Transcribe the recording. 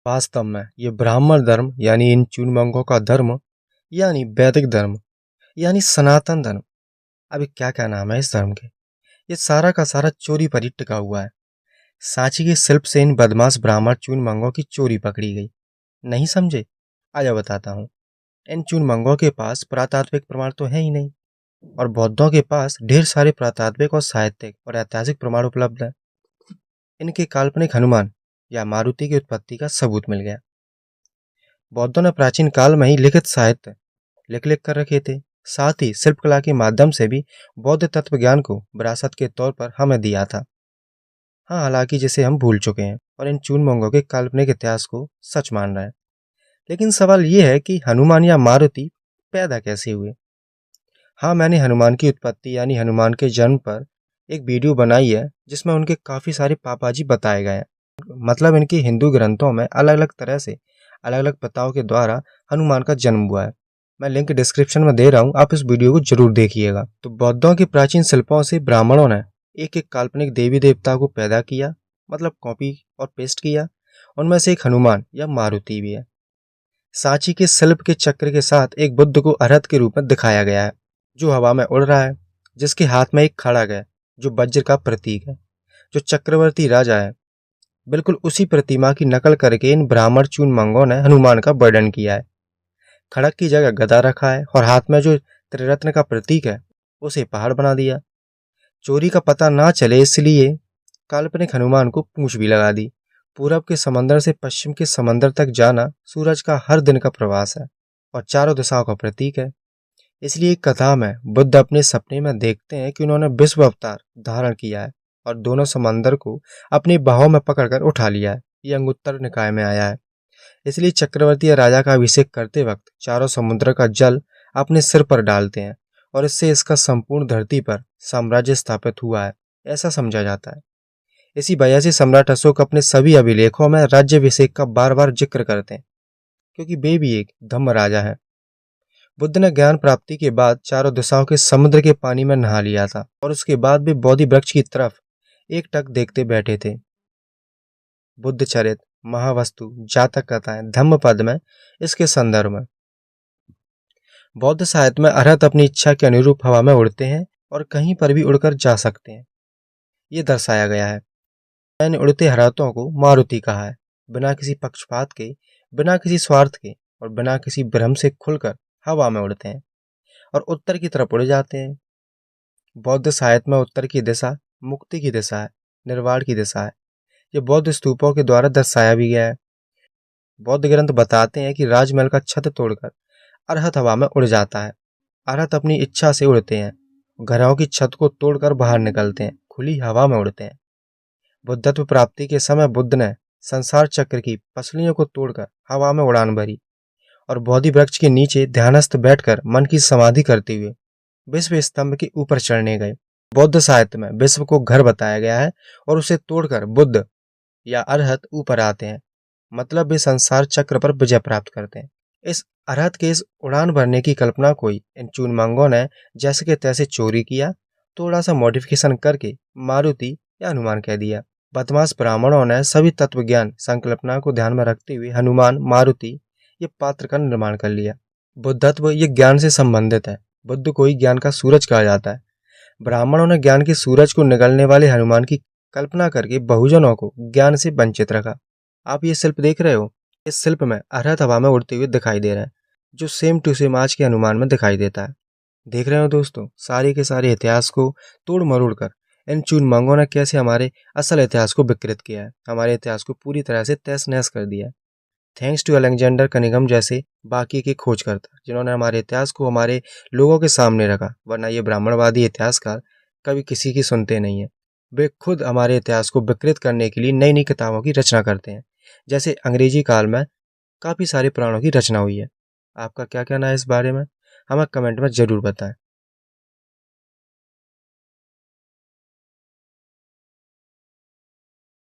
वास्तव में ये ब्राह्मण धर्म यानी इन चूनमंगों का धर्म यानी वैदिक धर्म यानी सनातन धर्म। अभी क्या क्या नाम है इस धर्म के। ये सारा का सारा चोरी पर ही टिका हुआ है। सांची के शिल्प से इन बदमाश ब्राह्मण चूनमंगों की चोरी पकड़ी गई। नहीं समझे? आजा बताता हूँ। इन चूनमंगों के पास पुरातात्विक प्रमाण तो है ही नहीं, और बौद्धों के पास ढेर सारे पुरातात्विक और साहित्यिक और ऐतिहासिक प्रमाण उपलब्ध है। इनके काल्पनिक हनुमान या मारुति की उत्पत्ति का सबूत मिल गया। बौद्धों ने प्राचीन काल में ही लिखित साहित्य लिख लिख कर रखे थे। साथ ही शिल्पकला के माध्यम से भी बौद्ध तत्व ज्ञान को विरासत के तौर पर हमें दिया था। हाँ, हालांकि जिसे हम भूल चुके हैं और इन चूनमंगों के काल्पनिक इतिहास को सच मान रहे हैं। लेकिन सवाल यह है कि हनुमान या मारुति पैदा कैसे हुए। हाँ, मैंने हनुमान की उत्पत्ति यानी हनुमान के जन्म पर एक वीडियो बनाई है जिसमें उनके काफी सारे पापाजी बताए गए हैं। मतलब इनके हिंदू ग्रंथों में अलग अलग तरह से अलग अलग पिताओं के द्वारा हनुमान का जन्म हुआ है। मैं लिंक डिस्क्रिप्शन में दे रहा हूँ, आप इस वीडियो को जरूर देखिएगा। तो बौद्धों के प्राचीन शिल्पों से ब्राह्मणों ने एक एक काल्पनिक देवी देवता को पैदा किया, मतलब कॉपी और पेस्ट किया। उनमें से एक हनुमान या मारुति भी है। सांची के शिल्प के चक्र के साथ एक बुद्ध को अरहत के रूप में दिखाया गया है, जो हवा में उड़ रहा है, जिसके हाथ में एक खड़ग है जो वज्र का प्रतीक है, जो चक्रवर्ती राजा है। बिल्कुल उसी प्रतिमा की नकल करके इन ब्राह्मण चूनमंगों ने हनुमान का वर्णन किया है। खड़ग की जगह गदा रखा है और हाथ में जो त्रिरत्न का प्रतीक है उसे पहाड़ बना दिया। चोरी का पता ना चले इसलिए काल्पनिक हनुमान को पूंछ भी लगा दी। पूरब के समंदर से पश्चिम के समंदर तक जाना सूरज का हर दिन का प्रवास है और चारों दिशाओं का प्रतीक है। इसलिए एक कथा में बुद्ध अपने सपने में देखते हैं कि उन्होंने विश्व अवतार धारण किया है और दोनों समंदर को अपनी बाहों में पकड़कर उठा लिया है। यह अंगुत्तर निकाय में आया है। इसलिए चक्रवर्ती या राजा का अभिषेक करते वक्त चारों समुद्र का जल अपने सिर पर डालते हैं और इससे इसका संपूर्ण धरती पर साम्राज्य स्थापित हुआ है, ऐसा समझा जाता है। इसी वजह से सम्राट अशोक अपने सभी अभिलेखों में राज्याभिषेक का बार बार जिक्र करते हैं, क्योंकि वे भी एक धम्म राजा है। बुद्ध ने ज्ञान प्राप्ति के बाद चारों दिशाओं के समुद्र के पानी में नहा लिया था और उसके बाद भी बोधि वृक्ष की तरफ एक टक देखते बैठे थे। बुद्ध चरित, महावस्तु, जातक कथाएं, धम्मपद में इसके संदर्भ में बौद्ध साहित्य में अरहत अपनी इच्छा के अनुरूप हवा में उड़ते हैं और कहीं पर भी उड़कर जा सकते हैं, ये दर्शाया गया है। मैंने उड़ते अरहतों को मारुति कहा है। बिना किसी पक्षपात के, बिना किसी स्वार्थ के और बिना किसी भ्रम से खुलकर हवा में उड़ते हैं और उत्तर की तरफ उड़ जाते हैं। बौद्ध साहित्य में उत्तर की दिशा मुक्ति की दिशा है, निर्वाण की दिशा है। ये बौद्ध स्तूपों के द्वारा दर्शाया भी गया है। बौद्ध ग्रंथ बताते हैं कि राजमहल का छत तोड़कर अरहत हवा में उड़ जाता है। अरहत अपनी इच्छा से उड़ते हैं, घरों की छत को तोड़कर बाहर निकलते हैं, खुली हवा में उड़ते हैं। बुद्धत्व प्राप्ति के समय बुद्ध ने संसार चक्र की पसलियों को तोड़कर हवा में उड़ान भरी और बोधि वृक्ष के नीचे ध्यानस्थ बैठकर मन की समाधि करते हुए विश्व स्तंभ के ऊपर चढ़ने गए। बौद्ध साहित्य में विश्व को घर बताया गया है और उसे तोड़कर बुद्ध या अरहत ऊपर आते हैं, मतलब वे संसार चक्र पर विजय प्राप्त करते हैं। इस अरहत के इस उड़ान भरने की कल्पना कोई इन चूनमंगों ने जैसे के तैसे चोरी किया, थोड़ा सा मॉडिफिकेशन करके मारुति या हनुमान कह दिया। बदमाश ब्राह्मणों ने सभी तत्व ज्ञान संकल्पना को ध्यान में रखते हुए हनुमान, मारुति ये पात्र का निर्माण कर लिया। बुद्धत्व ये ज्ञान से संबंधित है। बुद्ध को ही ज्ञान का सूरज कहा जाता है। ब्राह्मणों ने ज्ञान के सूरज को निगलने वाले हनुमान की कल्पना करके बहुजनों को ज्ञान से वंचित रखा। आप ये शिल्प देख रहे हो, इस शिल्प में अरहत हवा में उड़ते हुए दिखाई दे रहे हैं, जो सेम टू सेम आज के हनुमान में दिखाई देता है। देख रहे हो दोस्तों, सारे के सारे इतिहास को तोड़ मरोड़ कर इन चूनमंगों ने कैसे हमारे असल इतिहास को विकृत किया है, हमारे इतिहास को पूरी तरह से तहस नहस कर दिया है। थैंक्स टू अलेक्जेंडर कनिंघम जैसे बाकी के खोजकर्ता, जिन्होंने हमारे इतिहास को हमारे लोगों के सामने रखा, वरना ये ब्राह्मणवादी इतिहासकार कभी किसी की सुनते नहीं है। वे खुद हमारे इतिहास को विकृत करने के लिए नई नई किताबों की रचना करते हैं। जैसे अंग्रेजी काल में काफ़ी सारे पुराणों की रचना हुई है। आपका क्या कहना है इस बारे में, हमें कमेंट में ज़रूर बताएं।